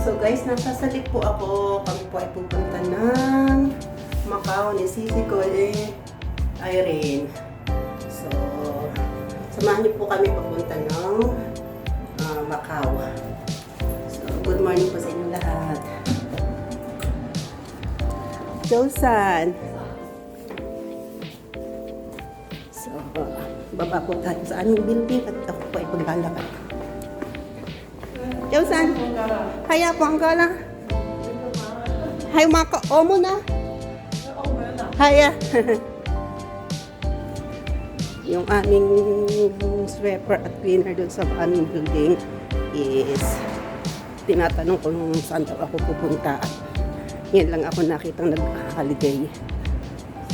So guys, nasasalit po ako. Kami po ay pupunta ng Macau ni Sisi ko Irene. So, samahan niyo po kami papunta ng Macau. So, good morning po sa inyo lahat. Josan! So, baba po tayo sa aming building at ako po ay paglalakad. Josan! Haya po ang gala. Hay maka omo na. Haya. Yung aming sweeper at cleaner dun sa aming building is tinatanong ko kung saan daw ako pupunta. Ngayon lang ako nakitang nag-holiday.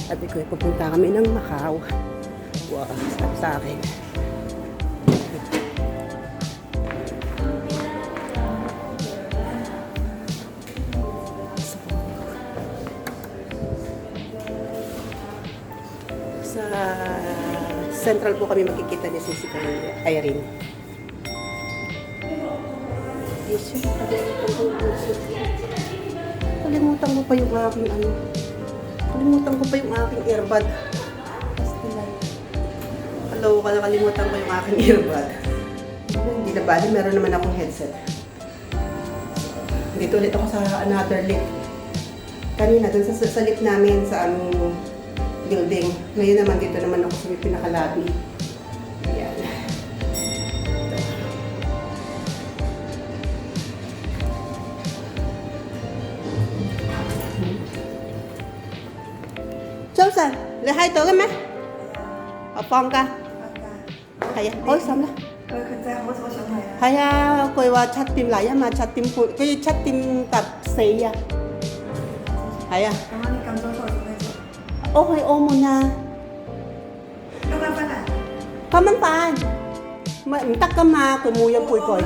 Sabi ko, pupunta kami ng Macau. Wow, sabi sa akin. Sa Central po kami makikita ni Sisi Irene. Yes, kalimutan ko pa yung aking kalimutan ko pa yung aking earbud. Hello, nakalimutan ko yung aking earbud. Hindi na bali, meron naman akong headset. Dito ulit ako sa another lift. Kanina, dun sa lift namin sa aming building. Ngayon naman, dito naman ako sa may pinakalabi. Ayan. Josan, lehay to ka ma? Opong ka? Kaya, xong rồi. Kaya, koi wa chat team lại mà chat team phụ, cái chat team tập sĩ à? Kaya. Okay, mo na. Kaman pa. Tắc ka ma, kung muyang puy-puy.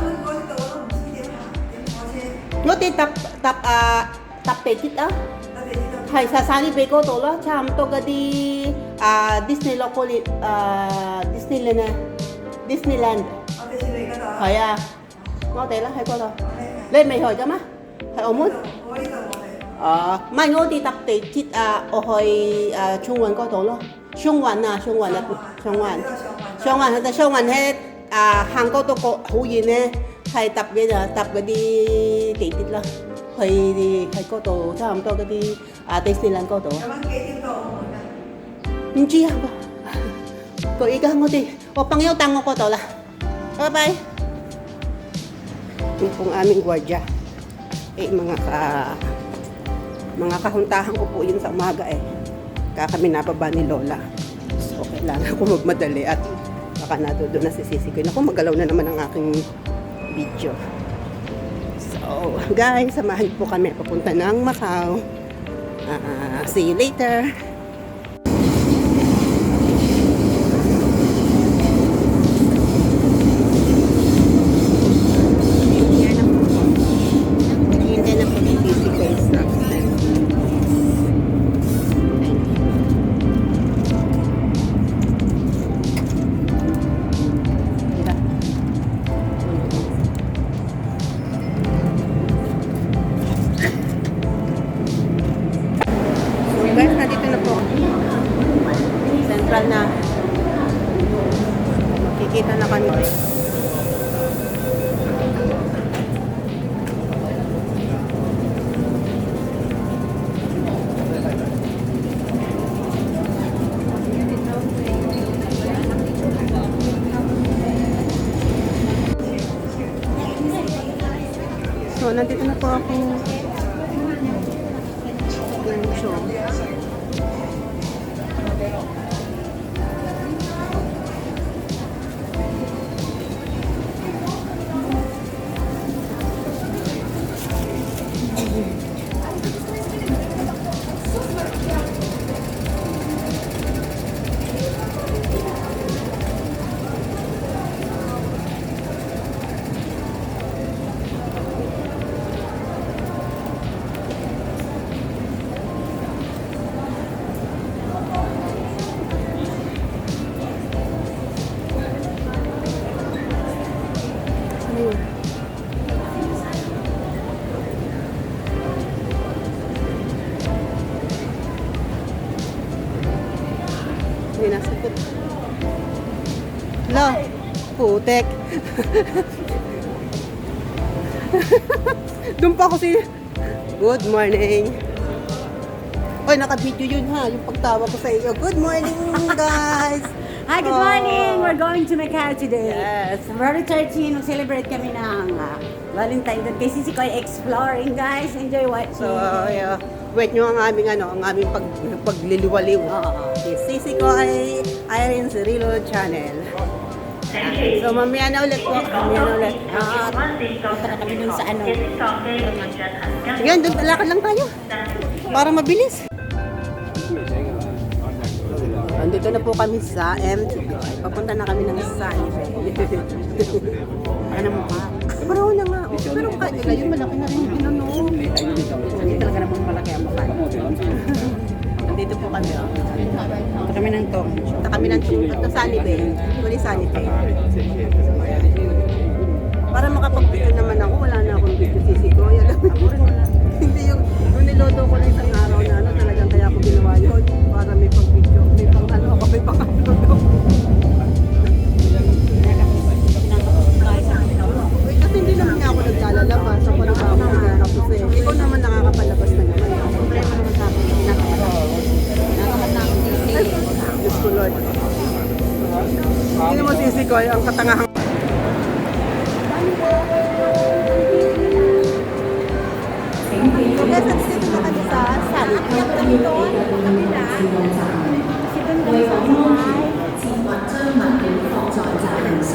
Nó đi tập tệ chít á. Hay sa sali bay ko to lo, cham to ka di Disney local Disneyland. Kaya. Ngon tệ lắm, hay có đâu. Lên mày hỏi cho má. Hay ổn muốn. Mai ngô đi tập tệ chít ở hồi Trung Văn có tổ lo. Trung Văn hết hàng có tổ có hữu gì nè. Hay tập bây giờ tập cái đi tệ chít lo. Hay có tổ cham to cái đi Disneyland có tổ. Không chi à. Cô ý ka ngô đi. Opang yaw tango ko to la. Bye-bye. Yung pong aming gwardiya. Mga kahuntahan ko po yun sa umaga kami nababa ni Lola. So, kailangan ko magmadali at baka doon na si Sisi ko. Naku, magalaw na naman ang aking video. So, guys, samahan po kami papunta ng Macau. See you later. Central na. Makikita na kami. So, nandito na po ako. Show. putek. Doon pa ako good morning. Oy, naka-video yun ha, yung pagtawa ko sa iyo. Good morning, guys! Hi, good morning! We're going to Macau today. Yes. February 13, mag-celebrate kami ng Valentine doon kay Sisi Koy Exploring, guys. Enjoy watching. So, wait nyo ang aming pagliliwaliw. Si Sisi ko ay Irene Cirilo Channel. So, mamaya na ulit po. Punta na kami dun sa ano. Sige, doon lakad lang tayo. Para mabilis. Andito na po kami sa MTV. Papunta na kami ng Sunny Bay. Ano mo pa? Pero na nga. Pero kahit nila yun, malaki na rin yung pinano. Hindi talaga namang malaki ang mukha. Andito po kami. Punta kami ng Tom. Punta kami ng Sunny Bay. Actually, Sunny Bay. Para makapag-video naman ako, wala na akong video sisi ko. Ako rin wala. Hindi yung niloto ko na isang araw na ano, talagang kaya ako ginawa yun. Para may pang-video, may pang-ano ako, may pang-upload ako. Kasi hindi naman nga ako naglalabas. Ako na ako naglalabas eh. Ikaw naman nakakapalabas na naman. Siyempre mo naman sa akin. Nakamat na ako sisi. Diyos ko Lord. Hindi mo sisi ko, ang katangahan. So guys, nandito na kami sa Sunny Bay. 计划将满人放在闸门上，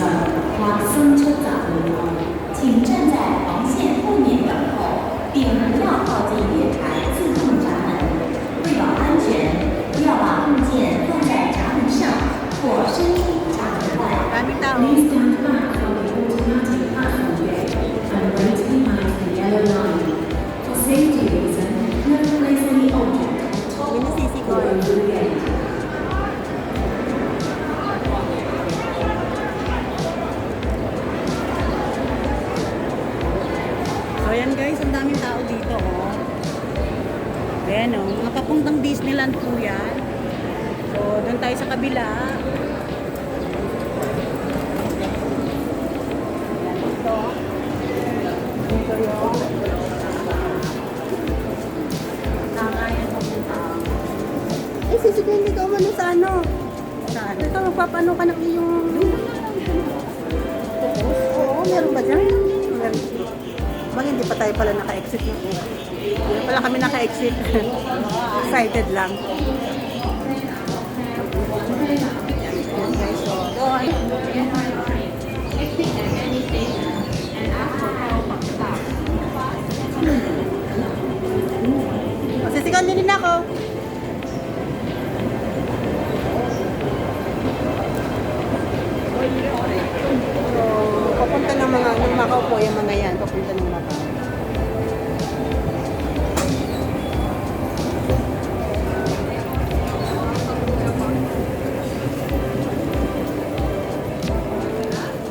或伸出闸门外，请站在防线后面等候，并不要靠近月台自动闸门。为保安全，不要把物件放在闸门上或伸出闸门外。 Daming tao. Please stand back from the automatic platform gate and wait behind the yellow line. For safety reasons, never place any object on top Yun yung sisi ko. of the gate. So ayan guys, ang daming tao dito oh. Ayan oh, mga papuntang Disneyland po yan. So doon tayo sa kabila. Ayan dito. Dito yung nakayan papunta. Eh, sisi ko hindi ka umano sa ano. Saan? Ito, magpapano ka ng iyong... Oo, meron ba dyan? Meron. Bang hindi pa tayo pala naka-exit na. Hindi pala kami naka-exit. Excited lang. Sisikan din ako. So, papunta ng Macau po yung mga yan. Papunta ng Macau.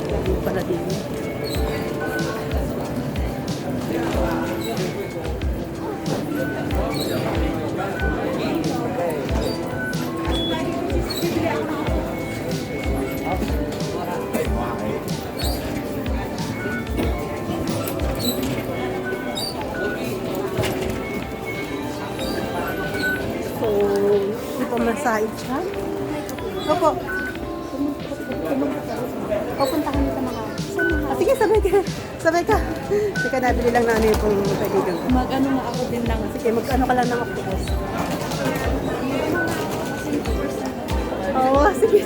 Lagi pala din. So, hindi pa masahe siya. Opo. Pupunta kami sa mga Sige, sabay ka. Sabay ka. Sige, nabili lang namin itong kaibigan ko. mag-ano na ako din lang. Sige, mag-ano ka lang ng octopus. Oo, sige.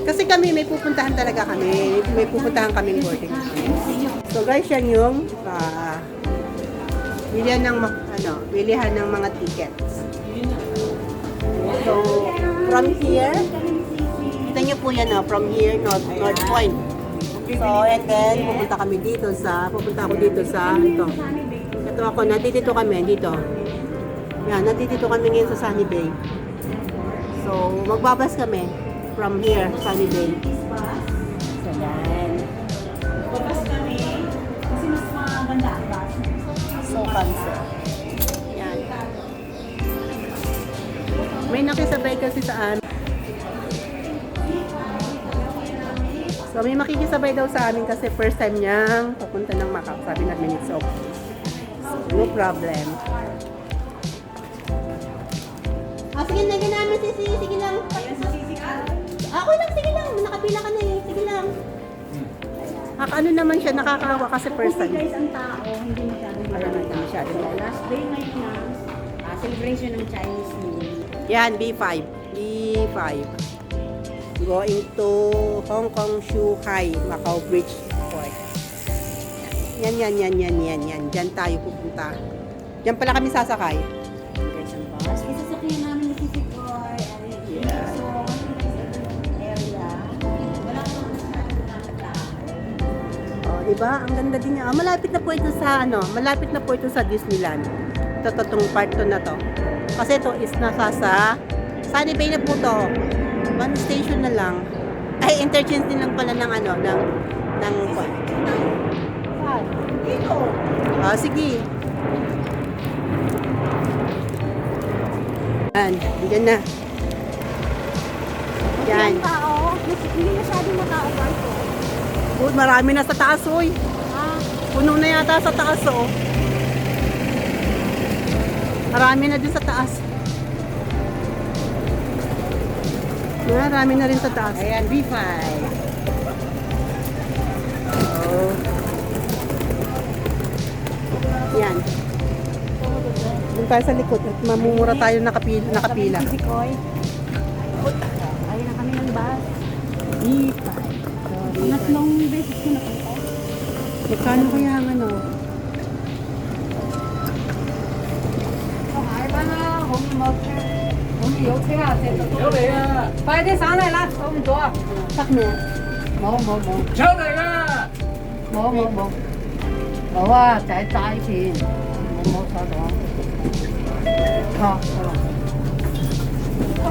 Kasi kami, may pupuntahan talaga kami. May pupuntahan kaming boarding. So guys, yan yung bilihan ng mga tickets. So, from here, kita nyo po yan, from here, North Point. So, and then, pupunta ako dito sa, ito. Ito ako, natitito kami, dito. Yan, natitito kami ngayon sa Sunny Bay. So, magbabas kami from here, Sunny Bay. So yan. Babas kami kasi mas maganda ang bus. So, cancel. Yan. May nakisabay kasi sa amin. So may makikisabay daw sa amin kasi first time niyang papunta ng Macau. Sabi namin it's okay. So no problem. Sige na, namin sisi. Sige lang. Ayan si Sisi ka. Ako lang, sige lang. Nakapila ka na eh. Sige lang. Ano naman siya, nakakahawa kasi first Kasi time. guys, ang tao, hindi masyadong maraming tao. masyadong So, last day ngayon na celebration ng Chinese New Year. Yan, B5. B5. Going to Hong Kong, Shuhai, Macau Bridge Port. Yan. Diyan tayo pupunta. Diyan pala kami sasakay. Guys, ang bus. Isasakyan namin ni Sisi Koy. Yeah. So, area. Wala kang masyadong tao. Oh, diba? Ang ganda din niya. Malapit na po ito sa malapit na po ito sa Disneyland. Ito tong part 2 na to. Kasi ito is nasa sa Sunny Bay na po to. One station na lang. Ay, interchange din lang pala ng ng Dito. Ah, sige. Yan na. Yan. Ang tao. Hindi masyadong matao ba ito? Oh, marami na sa taas, oy. Puno na yata sa taas, oh. Marami na din sa taas. Marami na rin sa taas. Ayan, B5. Oh. Yan. Doon tayo sa likod at mamumura tayo nakapila. Sisi Koy. Ayun na kami ng bus. B5. Pangatlong beses ko na ito. Magkano kaya ang ano? 有車啊，有嚟啊！快啲上嚟啦，數唔到啊！ Sak na. 冇冇冇，出嚟啦！冇啊，就係債錢，冇收到。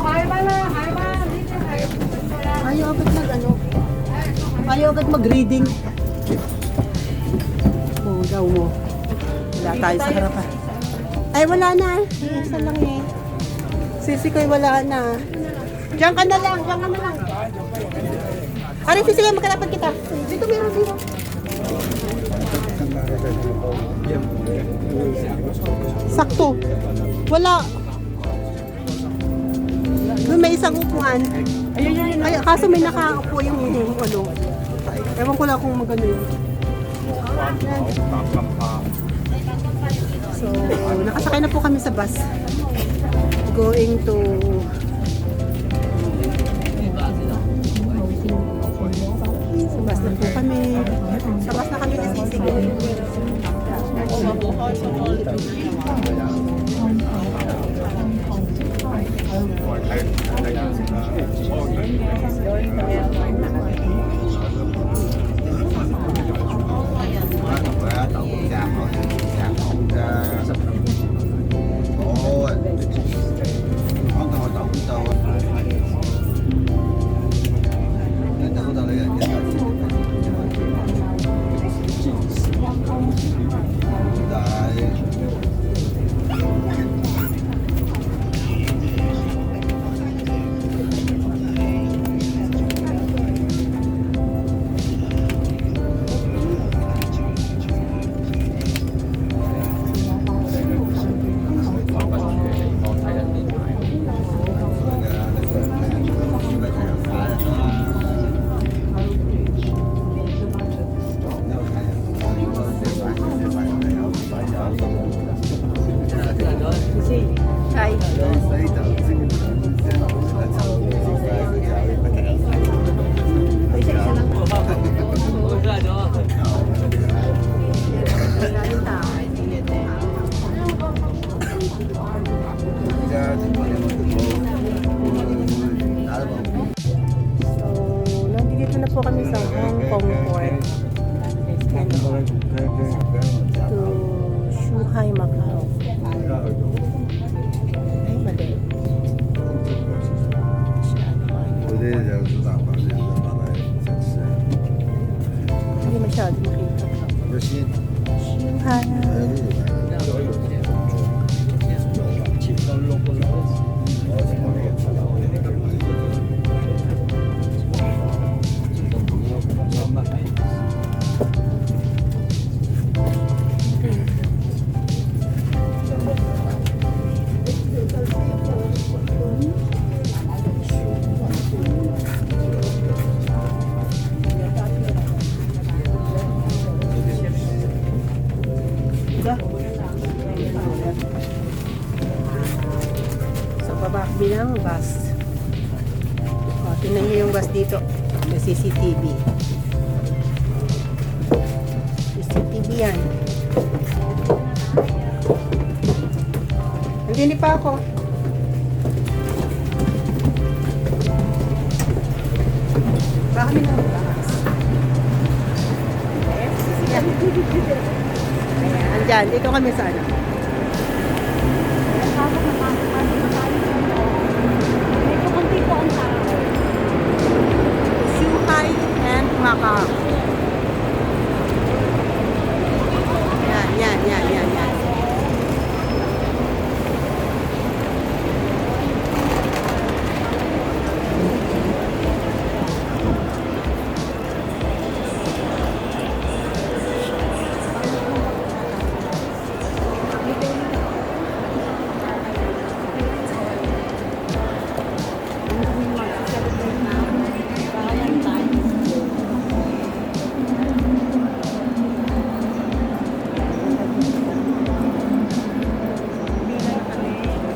係班啦，係班，呢啲係。 Ayaw agad Ayaw agad mag-reading. Oh, daw mo. Wala tayo sa harapan. Ay, wala na. Isa lang eh. Sisi ko'y wala na. Diyan ka na lang. Aray, sisi ko'y magkalapan kita. Dito meron dito. Sakto. Wala. Doon may isang upuan. Ay, kaso may nakaupo yung ano. Ewan ko lang kung magano yun. So, nakasakay na po kami sa bus. Going to sa bus na po kami. Sa bus na kami nasisigaw. Diba? So, baba kami ng bus. O, tingnan nyo yung bus dito. May CCTV. CCTV yan. Hindi pa ako. Baka kami ng bus. Ayan, andyan. Dito kami sa ano. Medyo konti po ang tao. Shanghai and Macau. Yan.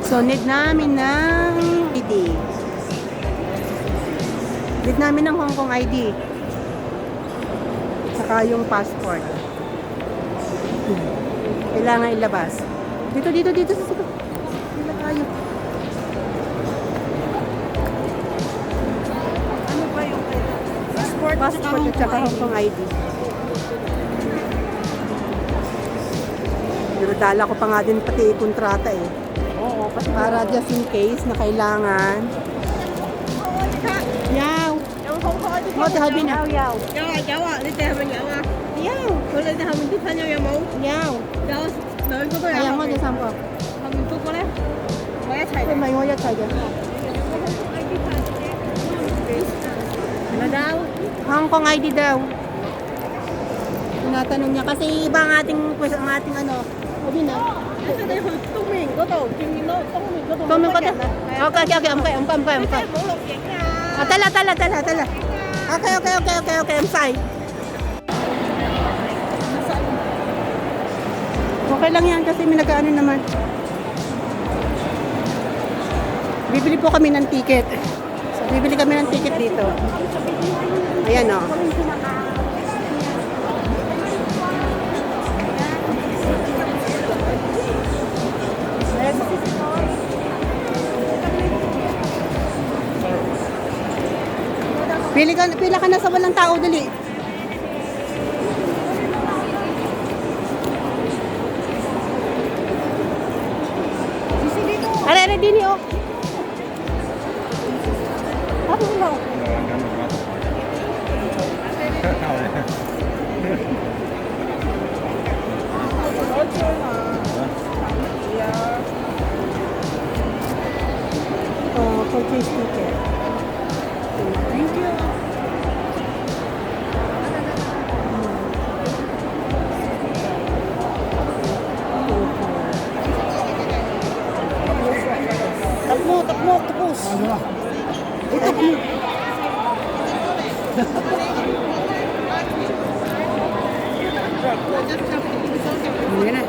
So, need namin ng ID. Need namin ng Hong Kong ID. Saka yung passport. Kailangan ilabas. Dito. Sa sagot. Dito tayo. Ano ba yung passport Passport at saka Hong Kong ID. Dala ko pa nga din pati kontrata eh. Oo, kasi Para just in case na kailangan. Yaw! Mo, tahabi na. Yaw! 有啊，你哋係咪有啊？ Yaw! 佢哋後面啲朋友有冇？ Yaw! 有兩個都有。 Ayan 後 mo, 面 di saan ko? 後面嗰個咧，我一齊 Ay, 嚟。 may nguyat tayo. Ano daw? Hong Kong ID daw. Tinatanong niya kasi iba ang ating ano. Sabi na. 其實你去東面嗰度，見唔見到東面嗰度？ Tuming ko na. Okay. Amkay.唔好錄影啊！ Tala. Okay. I'm fine. Okay lang yan kasi may nag-ano naman. Bibili po kami ng ticket. So, bibili kami ng ticket dito. Ayan o. Pila ka na sa walang tao, dali. Are, dini oh. Ano mo? Oh, purchase ticket. thank you. Takbo, tapos. Takbo. Hindi na.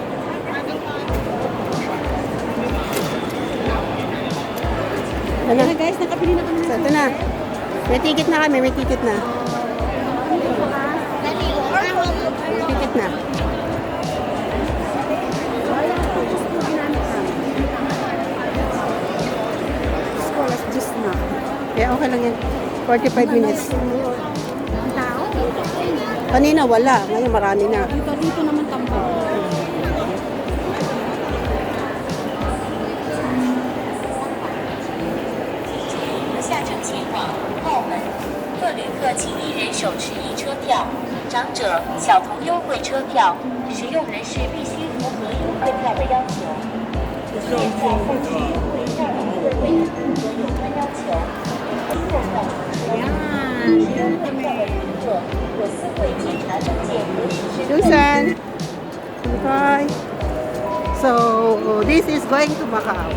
Ayan na guys, nakapili na kami So, ito na. May ticket na kami, may ticket na. May ticket na. Alas 10 na. Kaya okay lang yan. 45 minutes. Kanina wala. Ngayon marami na. Dito naman tambak. 下车前往澳门，各旅客请一人手持一车票，长者、小童优惠车票，使用人士必须符合优惠票的要求。现在后续会让您各位符合有关要求。购票使用优惠票的旅客，我司会检查证件和实施。 Susan! Okay. So, this is going to Macau.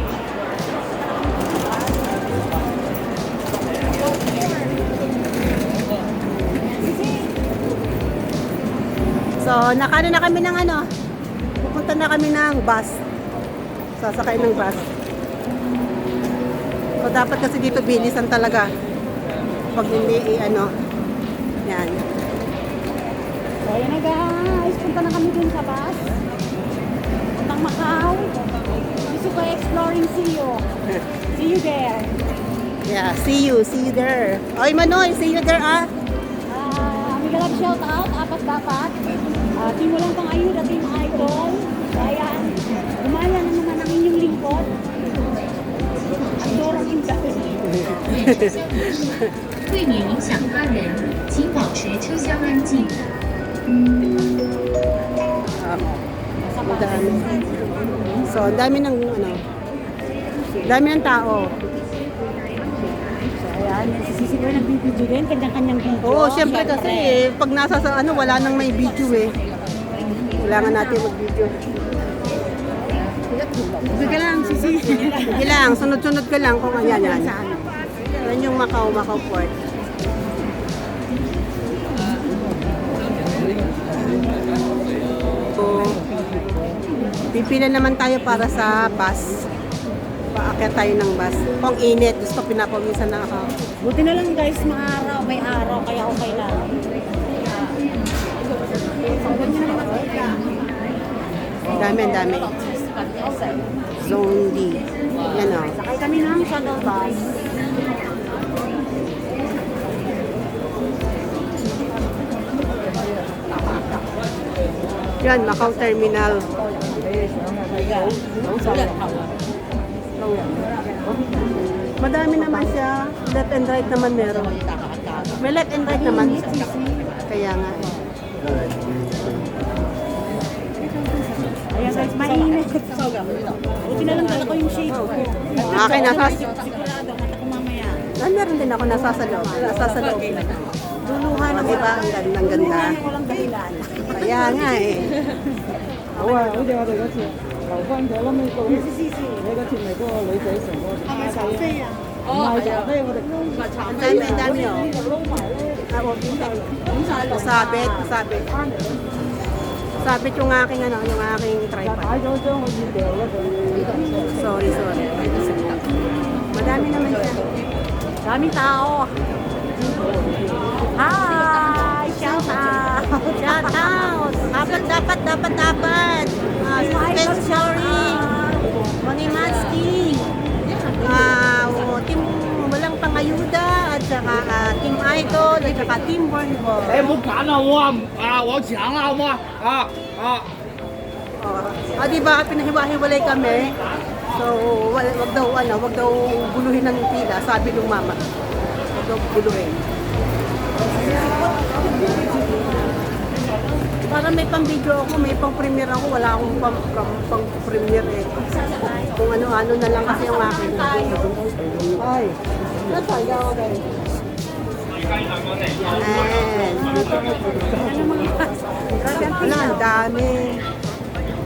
So, nakano na kami ng ano? Pupunta na na kami ng bus. Sasakay ng bus. So, dapat kasi dito bilisan talaga. Pag hindi, ano, yan. So, ayan na guys. Punta na kami dun sa bus. Puntang Macau. Gusto ko exploring CEO. See you there. Yeah, see you there. Oy, Manoy, see you there, ah. Migalab shout out. Apat dapat. Team Walang Pang-Ayuda, Team Idol. So, ayan. Gumaya na naman ang inyong lingkod. Ang dorang inda. 未免影响他人，请保持车厢安静。 Ang dami. So, ang dami ng, ano, dami ng tao. So, ayan. Sisisi ko ng video din. Kanyang-kanyang video. Oo, syempre kasi, pag nasa sa, ano, wala nang may video eh. Kailangan natin mag-video. Sige lang, sisi. Sige lang, sunod-sunod ka lang kung ayan yan. Yan yung Macau Port. So, pipila naman tayo para sa bus. Paakyat tayo ng bus. Pang init, gusto pinapawisan na ako. Buti na lang guys, maaraw. May araw, kaya okay lang. Ang dami. Zone D. Yan o. Sakay kami ng shuttle bus. Yan, Macau Terminal. Madami naman siya. Left and right naman meron. May left and right naman. Kaya nga. Ayan guys, mainit. Buti na lang dala ko yung shade ko. Akin nasas... Sigurado, mata ko mamaya. Meron din ako nasasaloob. Nasasaloob. Duluhan ng iba. Ang ganda. Walang dahilan. Kaya nga eh. 好啊，好似我哋嗰次留翻咗，諗起到 Sisi. 你嗰次咪嗰個女仔成個唔係茶飛啊？唔係茶飛，我哋 Ang dami oh. Sabit. Sabit yung aking ano, yung aking 買 tripod. 咗張我要掉嗰度。 Sorry. Madami naman siya. Daming tao. Hi! Shout out! Shout out! Dapat. Spell sharing. Monimansky. Team Walang Pang-Ayuda at saka Team Idol at saka Team Born Boy. 你唔好揀啦，我搶啦，好唔好啊？Di ba pinahiwa-hiwalay kami? So, wag daw guluhin ng pila, sabi ng mama. Wag daw guluhin. Para may pang-video ako, may pang-premiere ako, wala akong pang-premiere eh. Kung ano-ano na lang kasi yung akin. Ay, nasaya ako guys. Wala, ang dami.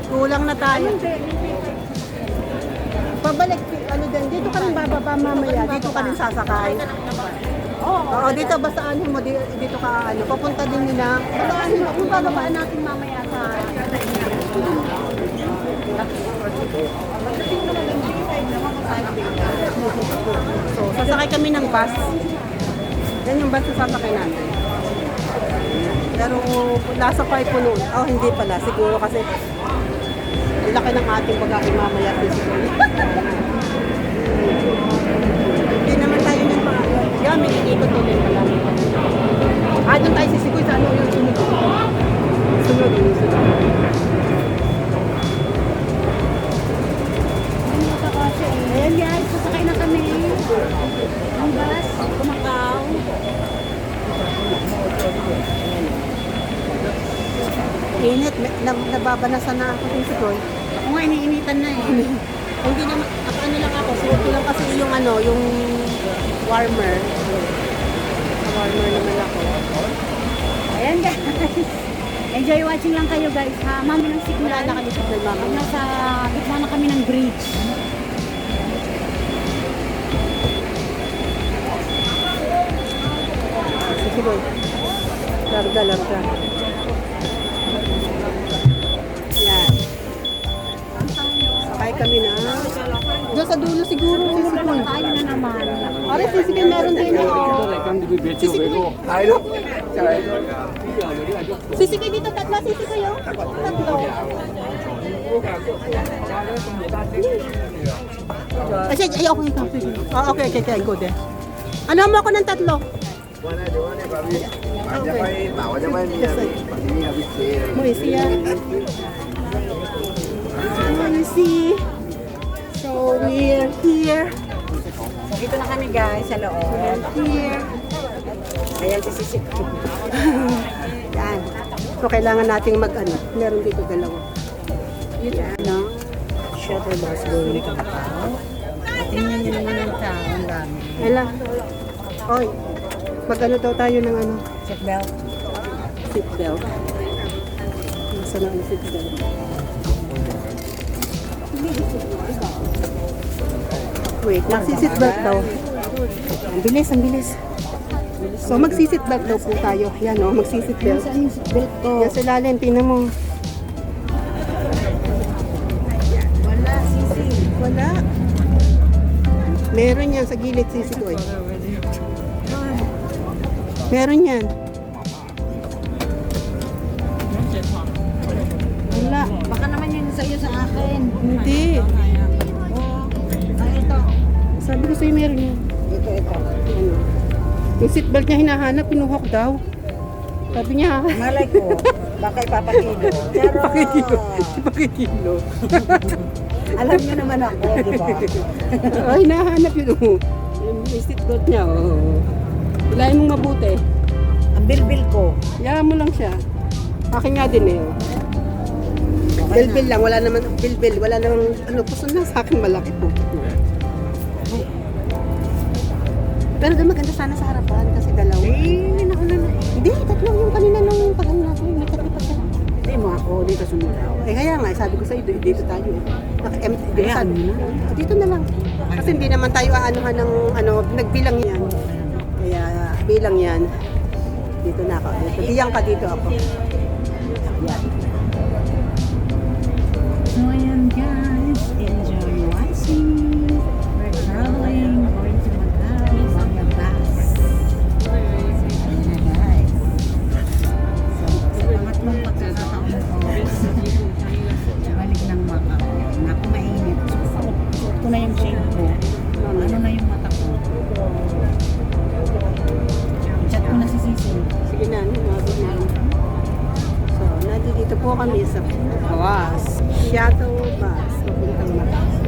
Kulang na tayo. Pabalik, ano din, dito ka rin bababa mamaya, dito ka rin sasakay. Oo, dito basta ano mo, dito ka, ano, papunta din nila. Kung bababaan natin mamaya sa... So, sasakay kami ng bus. Yan yung bus na sasakay natin. Pero nasa 5 po noon. Oh, hindi pala. Siguro kasi ang laki ng ating bagahe mamaya. Hindi naman tayo ng mga... Yan, may iikot ko din pala. Doon tayo sisikoy sa ano yung sunod. Sunod. Ayan guys, sasakay na kami. Ang bus, Macau. Init. Nababanasan na ako din sikoy. Ako nga, iniinitan na eh. Hindi naman, ano lang ako, suot ko lang kasi yung ano, yung warmer. Warmer naman ako. Ayan guys. Enjoy watching lang kayo guys ha. Mami ng signal. Wala na kami sa mama. Pag nasa gitna na kami ng bridge. Sige boy. Larga. Yan. kami na. Doon sa dulo siguro. Sisipoy. Tayo na naman. Aray, sisipoy meron din yung... Sisipoy dito, tatlo. Sisipoy yung tatlo. Ay, sige, ay, okay. Okay, okay, go there. Ano mo ako ng tatlo? Moisia. Moisia. So, we're here. So, dito na kami guys sa loob. Here. Ayan si Sisi. Yan. So, kailangan nating mag-ano. Meron dito dalawa. Yan, no? Shuttle bus going to Macau. Tingnan niyo naman ang tao. Ang dami. Ela. Oy. Mag-ano daw tayo ng ano? Seatbelt. Seatbelt. Nasa na ang seatbelt? Wait, magsi-seatbelt daw. Ang bilis, ang bilis. So, magsi-seatbelt daw po tayo. Yan o, magsi-seatbelt. Saan yung seatbelt ko? Yan sa lalim, tingnan mo. Wala, Sisi. Wala. Meron yan sa gilid, sisi ko eh. Meron yan. Wala. Baka naman yun sa iyo sa akin. Hindi. Oh, ito. Sabi ko sa'yo meron yan. Ito. Ano? Yung seatbelt niya hinahanap, pinuhok daw. Sabi niya, Malay ko. Baka ipapakilo. Pero, pakikilo. alam niyo naman ako, di ba? Ay, hinahanap yun. Oh. Yung seatbelt niya, oh. Hilahin mong mabuti. Ang bilbil ko. Yaman mo lang siya. Akin nga din eh. Oh. Bilbil lang, wala naman, bilbil, wala naman, ano, puso na sa akin malaki po. Pero doon maganda sana sa harapan kasi dalawa. Eh, nauna na. Hindi, tatlo yung kanina nung pag-ano natin, may tatlo pa siya. Hindi mo ako dito sumulaw. Eh kaya nga, sabi ko sa'yo, dito tayo eh. Naka-empty, dito, Ayan. dito na lang. Kasi hindi naman tayo aanuhan ng, ano, nagbilang yan. Kaya bilang yan. Dito na ako. Dito. Diyang ka dito ako. Yan. So ayan guys, enjoy watching. We're traveling, going to Macau via bus. Ayan na guys. So sa pangatlong pagkakataon ko, balik ng Macau. Naku, mainit. Suot ko na yung shade ko. Ano na yung mata ko. Chat ko na si Sisi. Sige na, lumabot na. So, nandito po kami sa bus. Shuttle bus. Papuntang Macau.